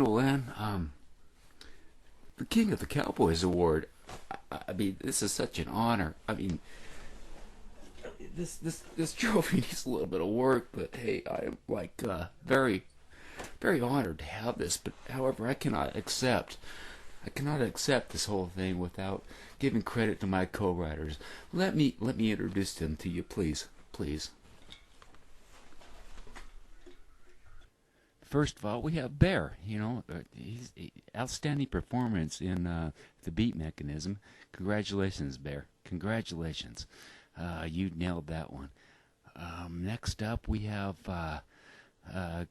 Len, the King of the Cowboys award. I mean, this is such an honor. I mean, this trophy needs a little bit of work, but hey, I am very, very honored to have this. But however, I cannot accept this whole thing without giving credit to my co-writers. Let me introduce them to you, please. First of all, we have Bear. He's outstanding performance in the beat mechanism. Congratulations, Bear. Congratulations. You nailed that one. Next up, we have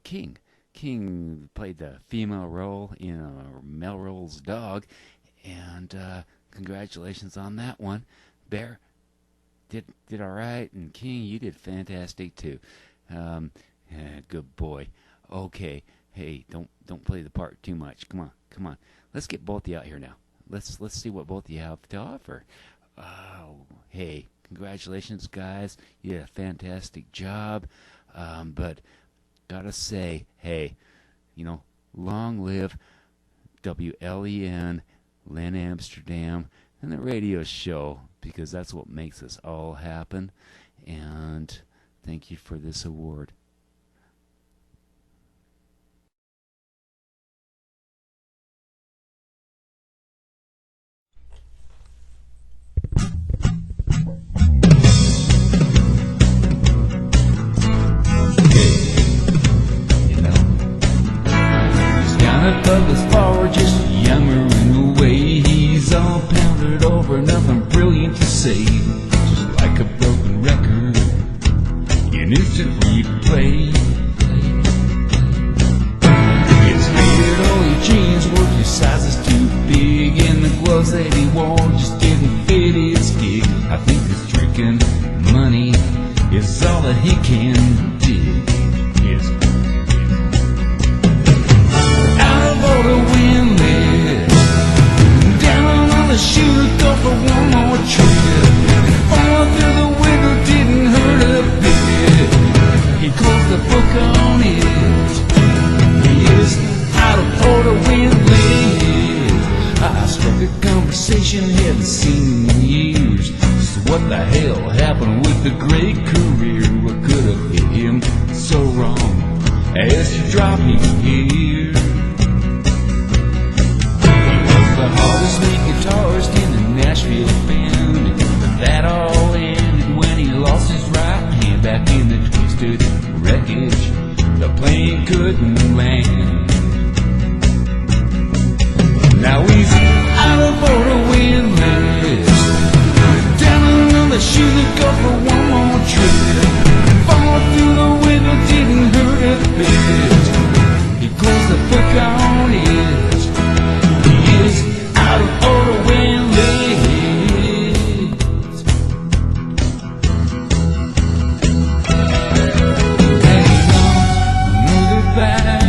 King. King played the female role in Melrose Dog, and congratulations on that one. Bear did all right, and King, you did fantastic too. Good boy. Okay, hey, don't play the part too much. Come on. Let's get both of you out here now. Let's see what both of you have to offer. Hey, congratulations, guys. You did a fantastic job. But gotta say, hey, long live WLEN, Len Amsterdam, and the radio show, because that's what makes this all happen. And thank you for this award. Above his bar, just yammering away. He's all pounded over, nothing brilliant to say. Just like a broken record in instant replay. His faded all your jeans were your sizes too big, and the gloves that he wore just didn't fit his gig. I think his drinking money is all that he can dig. For the windless, down on the chute, go for one more trip. Fall through the window, didn't hurt a bit. He closed the book on it. He is out of order, windless. I struck a conversation hadn't seen in years. So what the hell happened with the great career? What could have hit him so wrong as to drop him here? The hardest lead guitarist in the Nashville band, but that all ended when he lost his right hand back in the twisted wreckage. The plane couldn't land. Now he's out of order, windless, down on the chute to go for one more trip. Fall through the window, didn't hurt a bit. He closed the book on it. Out of order, windless. And he don't move it back,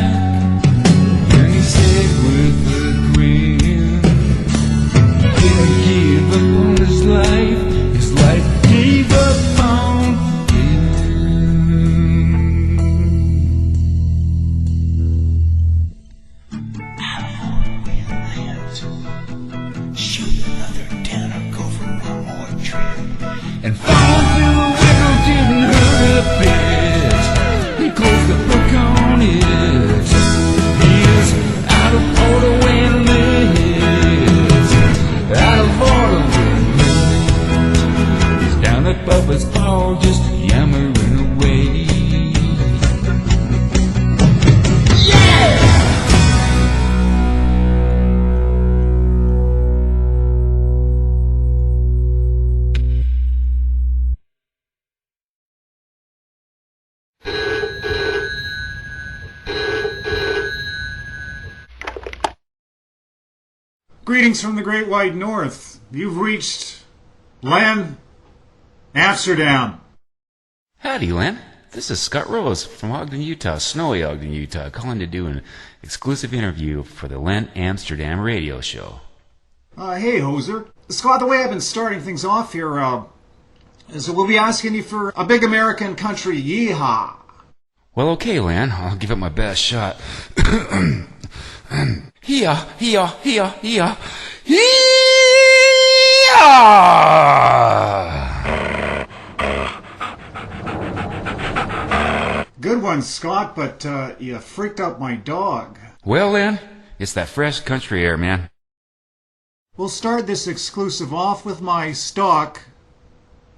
and he said with a grin, he didn't give up on his life gave up on him. Out of order, windless. Shoot another down or go for one more trip. And falling through the window didn't hurt a bit. He closed the book on it. He is out of order when lives. Out of order when lives. He's down above his bar just yammering away. Greetings from the Great White North. You've reached Len Amsterdam. Howdy, Len. This is Scott Rose from Ogden, Utah, snowy Ogden, Utah, calling to do an exclusive interview for the Len Amsterdam radio show. Hey, Hoser. Scott, the way I've been starting things off here is that we'll be asking you for a big American country yeehaw. Well, okay, Len. I'll give it my best shot. Here, here, here, here, here. Good one, Scott, but you freaked out my dog. Well then, it's that fresh country air, man. We'll start this exclusive off with my stock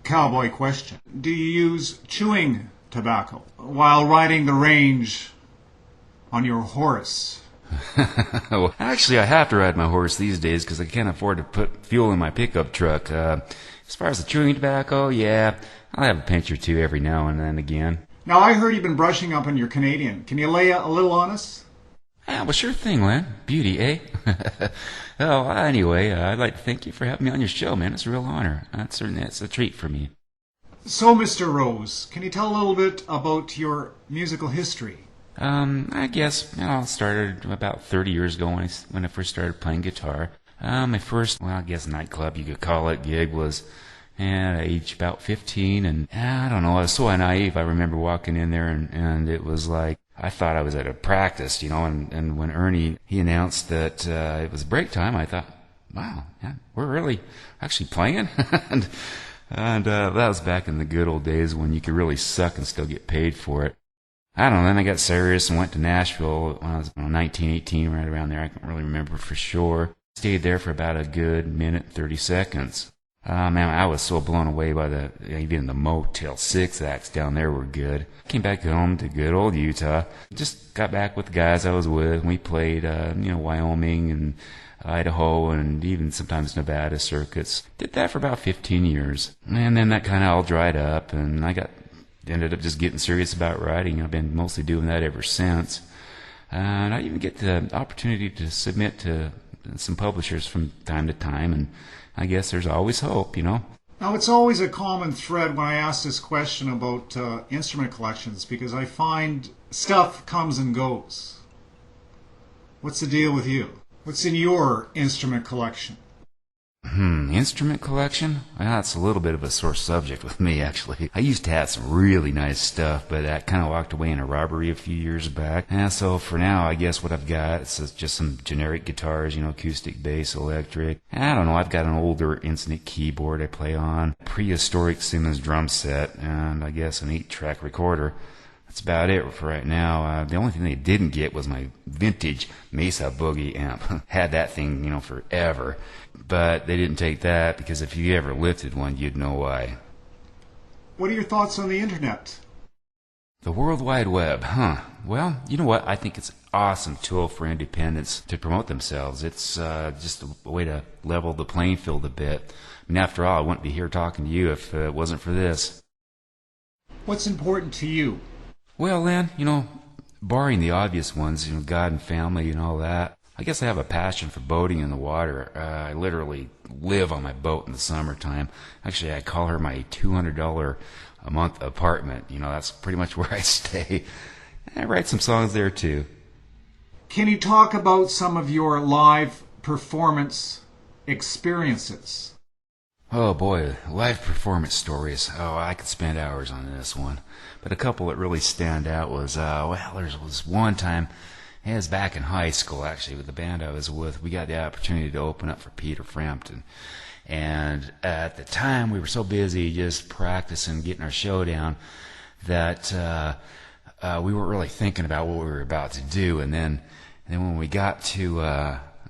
cowboy question. Do you use chewing tobacco while riding the range on your horse? Well, actually, I have to ride my horse these days because I can't afford to put fuel in my pickup truck. As far as the chewing tobacco, yeah, I'll have a pinch or two every now and then again. Now, I heard you've been brushing up on your Canadian. Can you lay a little on us? Yeah, well, sure thing, Len. Beauty, eh? Well, anyway, I'd like to thank you for having me on your show, man. It's a real honor. It's a treat for me. So, Mr. Rose, can you tell a little bit about your musical history? I guess I started about 30 years ago when I first started playing guitar. My first, I guess nightclub, you could call it, gig was at age about 15, and I don't know, I was so naive. I remember walking in there, and it was like, I thought I was at a practice, and when Ernie, he announced that it was break time, I thought, wow, yeah, we're really actually playing? and that was back in the good old days when you could really suck and still get paid for it. I don't know, then I got serious and went to Nashville when I was 19, 18, right around there. I can't really remember for sure. Stayed there for about a good minute, 30 seconds. Man, I was so blown away by even the Motel 6 acts down there were good. Came back home to good old Utah. Just got back with the guys I was with. We played, Wyoming and Idaho and even sometimes Nevada circuits. Did that for about 15 years. And then that kind of all dried up, and ended up just getting serious about writing. I've been mostly doing that ever since. And I even get the opportunity to submit to some publishers from time to time, and I guess there's always hope, Now, it's always a common thread when I ask this question about instrument collections, because I find stuff comes and goes. What's the deal with you? What's in your instrument collection? Instrument collection? Well, that's a little bit of a sore subject with me, actually. I used to have some really nice stuff, but I kind of walked away in a robbery a few years back. And so for now, I guess what I've got is just some generic guitars, acoustic, bass, electric. I don't know, I've got an older Instant keyboard I play on, prehistoric Simmons drum set, and I guess an 8-track recorder. That's about it for right now. The only thing they didn't get was my vintage Mesa Boogie amp. Had that thing, forever. But they didn't take that because if you ever lifted one, you'd know why. What are your thoughts on the internet? The World Wide Web, huh? Well, you know what? I think it's an awesome tool for independents to promote themselves. It's just a way to level the playing field a bit. I mean, after all, I wouldn't be here talking to you if it wasn't for this. What's important to you? Well, Len, barring the obvious ones, God and family and all that, I guess I have a passion for boating in the water. I literally live on my boat in the summertime. Actually, I call her my $200 a month apartment. That's pretty much where I stay. I write some songs there, too. Can you talk about some of your live performance experiences? Oh boy, live performance stories. Oh, I could spend hours on this one. But a couple that really stand out was, there was one time, it was back in high school actually, with the band I was with. We got the opportunity to open up for Peter Frampton. And at the time, we were so busy just practicing, getting our show down, that we weren't really thinking about what we were about to do. And then when we got to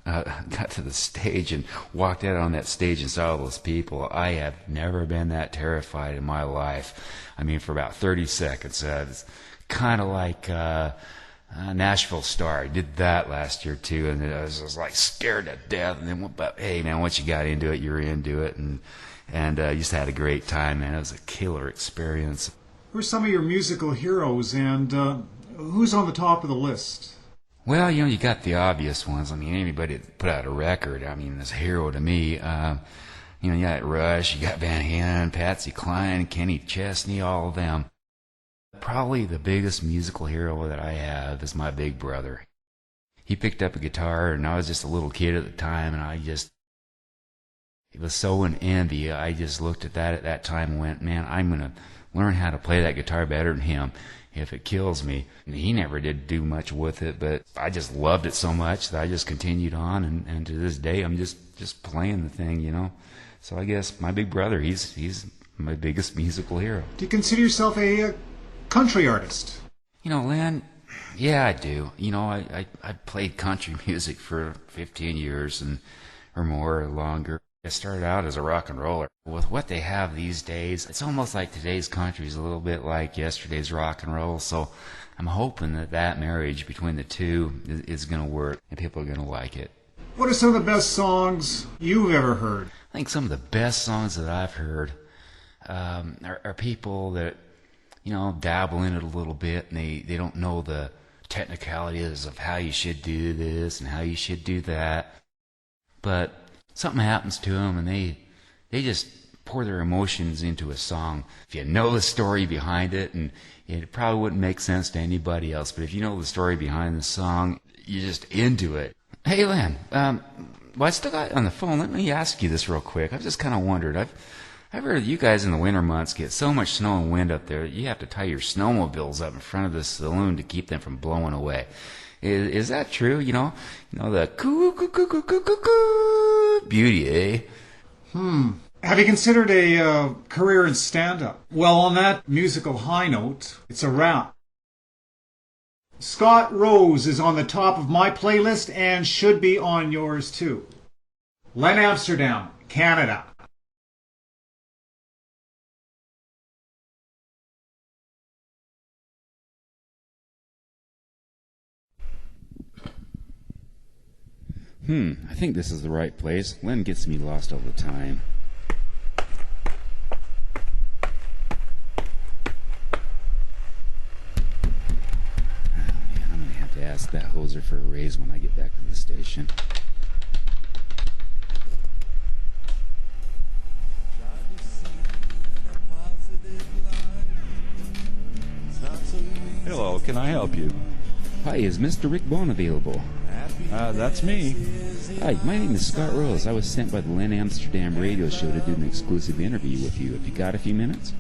the stage and walked out on that stage and saw all those people, I have never been that terrified in my life. I mean, for about 30 seconds. It's kind of like Nashville Star. I did that last year too, and I was just like scared to death. And then, but hey, man, once you got into it, you're into it, and just had a great time, man. It was a killer experience. Who are some of your musical heroes, and who's on the top of the list? Well, you got the obvious ones. I mean, anybody that put out a record, I mean, is a hero to me. You got Rush, you got Van Halen, Patsy Cline, Kenny Chesney, all of them. Probably the biggest musical hero that I have is my big brother. He picked up a guitar, and I was just a little kid at the time, and it was so in envy. I just looked at that time and went, man, I'm going to learn how to play that guitar better than him if it kills me. And he never did do much with it, but I just loved it so much that I just continued on, and to this day I'm just playing the thing, you know. So I guess my big brother, he's my biggest musical hero. Do you consider yourself a country artist? You know, Len, yeah, I do. You know, I played country music for 15 years or more or longer. I started out as a rock and roller. With what they have these days, it's almost like today's country is a little bit like yesterday's rock and roll. So I'm hoping that marriage between the two is going to work and people are going to like it. What are some of the best songs you've ever heard? I think some of the best songs that I've heard are people that, you know, dabble in it a little bit, and they don't know the technicalities of how you should do this and how you should do that. But something happens to them, and they just pour their emotions into a song. If you know the story behind it, and it probably wouldn't make sense to anybody else, but if you know the story behind the song, you're just into it. Hey, Len, well, I still got on the phone. Let me ask you this real quick. I've just kind of wondered. I've heard you guys in the winter months get so much snow and wind up there, you have to tie your snowmobiles up in front of the saloon to keep them from blowing away. Is that true? You know the coo coo coo coo coo coo coo beauty, eh? Have you considered a career in stand-up? Well, on that musical high note, it's a wrap. Scott Rose is on the top of my playlist and should be on yours too. Len Amsterdam, Canada. I think this is the right place. Len gets me lost all the time. I'm going to have to ask that hoser for a raise when I get back to the station. Hello, can I help you? Hi, is Mr. Rick Bone available? That's me. Hi, my name is Scott Rose. I was sent by the Len Amsterdam radio show to do an exclusive interview with you. Have you got a few minutes?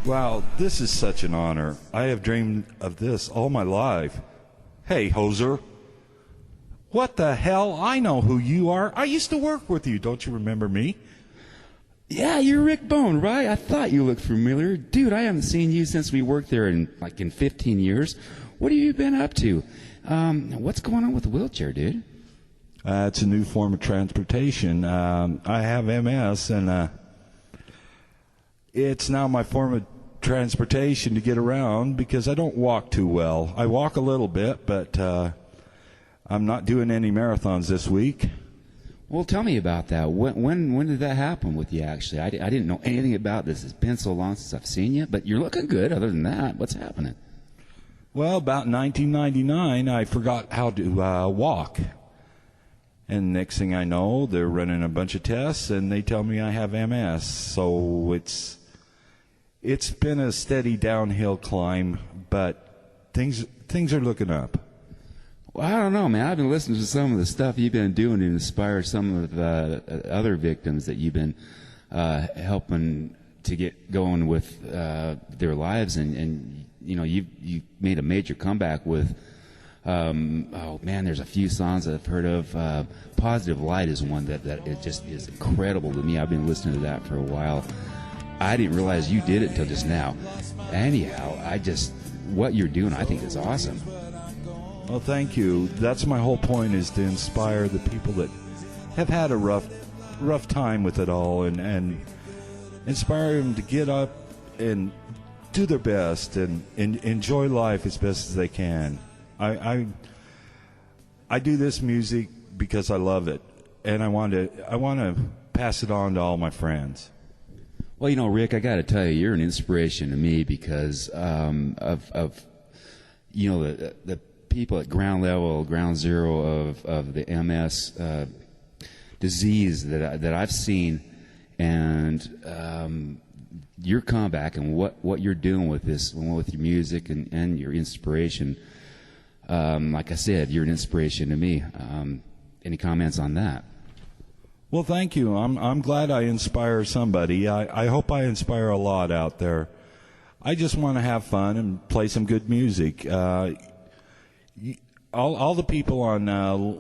Wow, this is such an honor. I have dreamed of this all my life. Hey, hoser. What the hell? I know who you are. I used to work with you. Don't you remember me? Yeah, you're Rick Bone, right? I thought you looked familiar. Dude, I haven't seen you since we worked there in 15 years. What have you been up to? What's going on with the wheelchair, dude? It's a new form of transportation. I have MS, and it's now my form of transportation to get around because I don't walk too well. I walk a little bit, but I'm not doing any marathons this week. Well, tell me about that. When did that happen with you, actually? I didn't know anything about this. It's been so long since I've seen you, but you're looking good other than that. What's happening? Well, about 1999, I forgot how to walk. And next thing I know, they're running a bunch of tests, and they tell me I have MS. So it's been a steady downhill climb, but things are looking up. Well, I don't know, man. I've been listening to some of the stuff you've been doing to inspire some of the other victims that you've been helping to get going with their lives, and you know, you made a major comeback with. Oh man, there's a few songs that I've heard of. Positive Light is one that it just is incredible to me. I've been listening to that for a while. I didn't realize you did it until just now. Anyhow, what you're doing, I think is awesome. Well, thank you. That's my whole point, is to inspire the people that have had a rough time with it all, and inspire them to get up and do their best and enjoy life as best as they can. I do this music because I love it, and I want to pass it on to all my friends. Well, you know, Rick, I got to tell you, you're an inspiration to me because of you know, the people at ground level, ground zero of the MS disease that I've seen, and your comeback and what you're doing with this, with your music and your inspiration. Like I said, you're an inspiration to me. Any comments on that? Well, thank you. I'm glad I inspire somebody. I hope I inspire a lot out there. I just want to have fun and play some good music. All the people on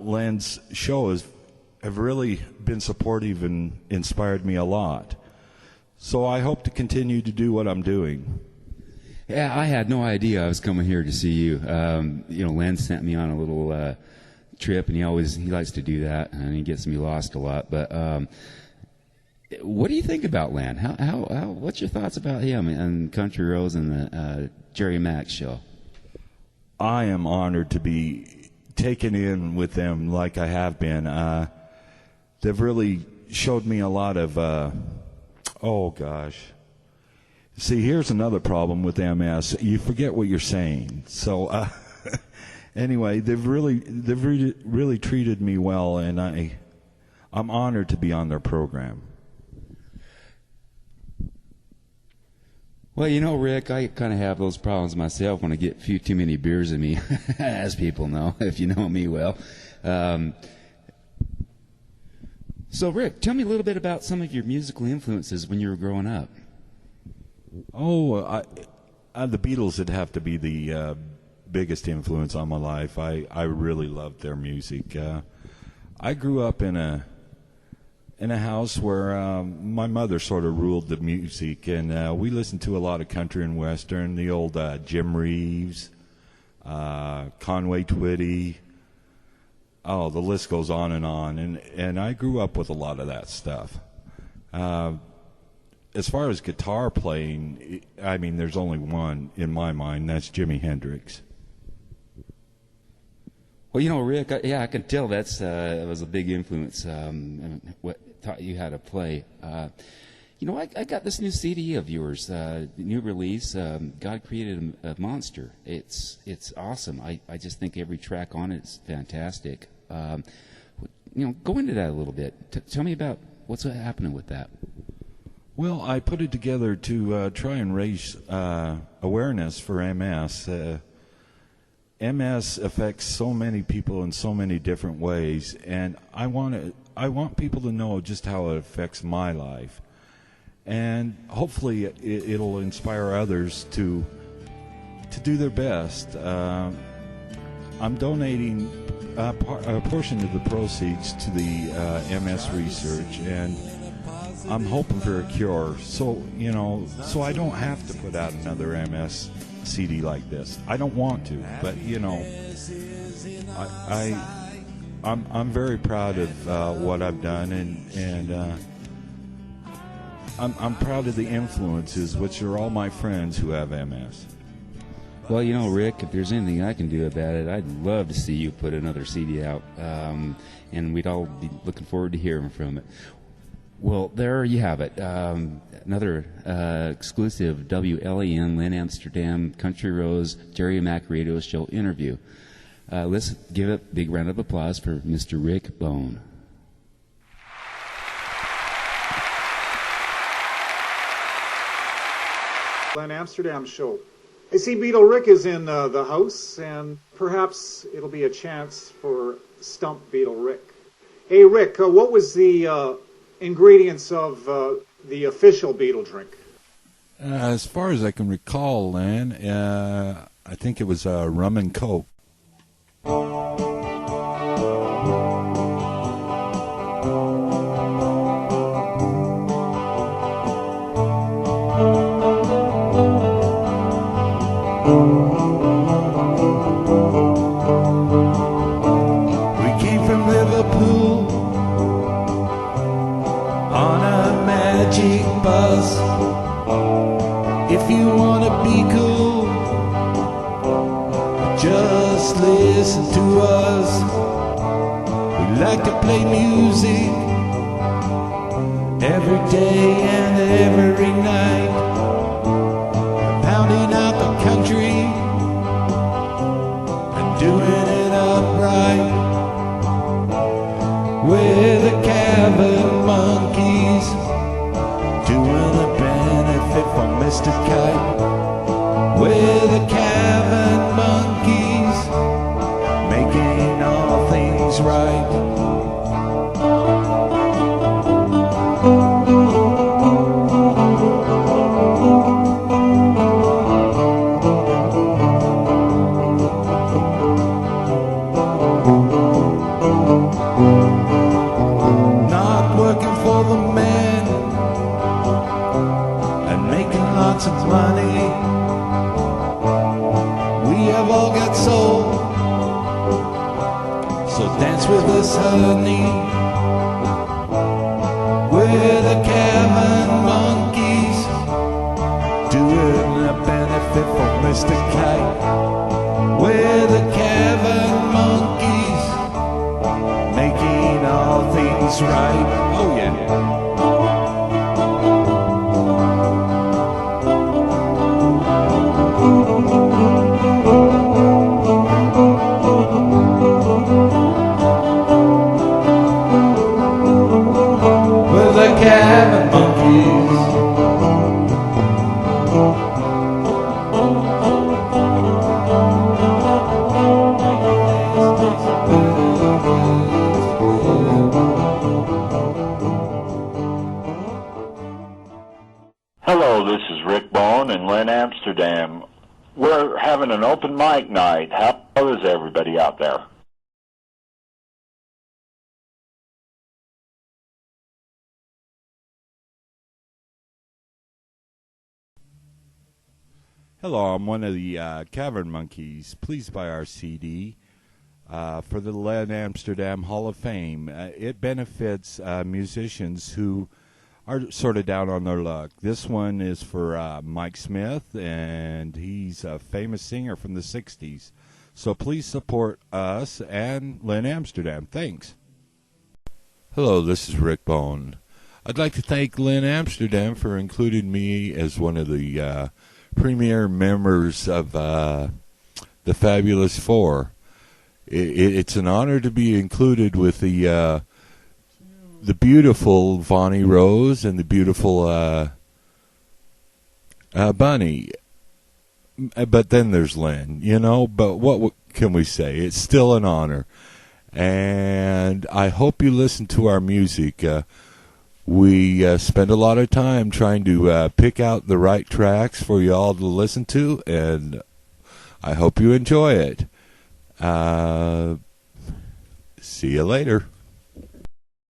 Len's show have really been supportive and inspired me a lot. So I hope to continue to do what I'm doing. Yeah, I had no idea I was coming here to see you. Len sent me on a little trip, and he likes to do that, and he gets me lost a lot. But what do you think about Len? What's your thoughts about him and Country Rose and the Jerry Mack show? I am honored to be taken in with them like I have been. They've really showed me a lot of, oh gosh. See, here's another problem with MS. You forget what you're saying. So, anyway, they've really treated me well, and I'm honored to be on their program. Well, Rick, I kind of have those problems myself when I get a few too many beers in me, as people know, if you know me well. So, Rick, tell me a little bit about some of your musical influences when you were growing up. Oh, the Beatles would have to be the biggest influence on my life. I really loved their music. I grew up in a house where my mother sort of ruled the music, and we listened to a lot of country and western, the old Jim Reeves, Conway Twitty. Oh, the list goes on, and I grew up with a lot of that stuff. As far as guitar playing, I mean, there's only one in my mind. That's Jimi Hendrix. Well, Rick, I can tell that was a big influence. What taught you how to play. I got this new CD of yours, new release. God Created a Monster. It's awesome. I just think every track on it is fantastic. Go into that a little bit. Tell me about what's happening with that. Well, I put it together to try and raise awareness for MS. MS affects so many people in so many different ways, and I want people to know just how it affects my life, and hopefully it'll inspire others to do their best. I'm donating a portion of the proceeds to the MS research, and I'm hoping for a cure. So I don't have to put out another MS CD like this. I don't want to, but I'm very proud of what I've done, and I'm proud of the influences, which are all my friends who have MS. Well, Rick, if there's anything I can do about it, I'd love to see you put another CD out, and we'd all be looking forward to hearing from it. Well, there you have it. Another exclusive WLAN, Lynn Amsterdam, Country Rose, Jerry Mack Radio Show interview. Let's give a big round of applause for Mr. Rick Bone. Lynn Amsterdam Show. I see Beatle Rick is in the house, and perhaps it'll be a chance for Stump Beatle Rick. Hey, Rick, what was the ingredients of the official Beatle drink? As far as I can recall, Lan, I think it was rum and coke. We came from Liverpool on a magic bus. If you wanna be cool, just listen to us. We like to play music every day and every night, pounding out the country and doing it upright. We're the Cabin Monkeys, doing a benefit for Mr. Kite. We're the Cabin Monkeys, making all things right. got soul. So dance with us, honey. We're the Cabin Monkeys, doing a benefit for Mr. Kite. We're the Cabin Monkeys, making all things right. Oh yeah. We're the Cabin Monkeys. Hello, this is Rick Bone in Lynn, Amsterdam. We're having an open mic night. How is everybody out there? Hello, I'm one of the Cavern Monkeys. Please buy our CD for the Lynn Amsterdam Hall of Fame. It benefits musicians who are sort of down on their luck. This one is for Mike Smith, and he's a famous singer from the 60s. So please support us and Lynn Amsterdam. Thanks. Hello, this is Rick Bone. I'd like to thank Lynn Amsterdam for including me as one of the premier members of the Fabulous Four. It's an honor to be included with the beautiful Vonnie Rose and the beautiful Bunny. But then there's Lynn, you know. But what can we say? It's still an honor. And I hope you listen to our music. We spend a lot of time trying to pick out the right tracks for you all to listen to, and I hope you enjoy it. See you later.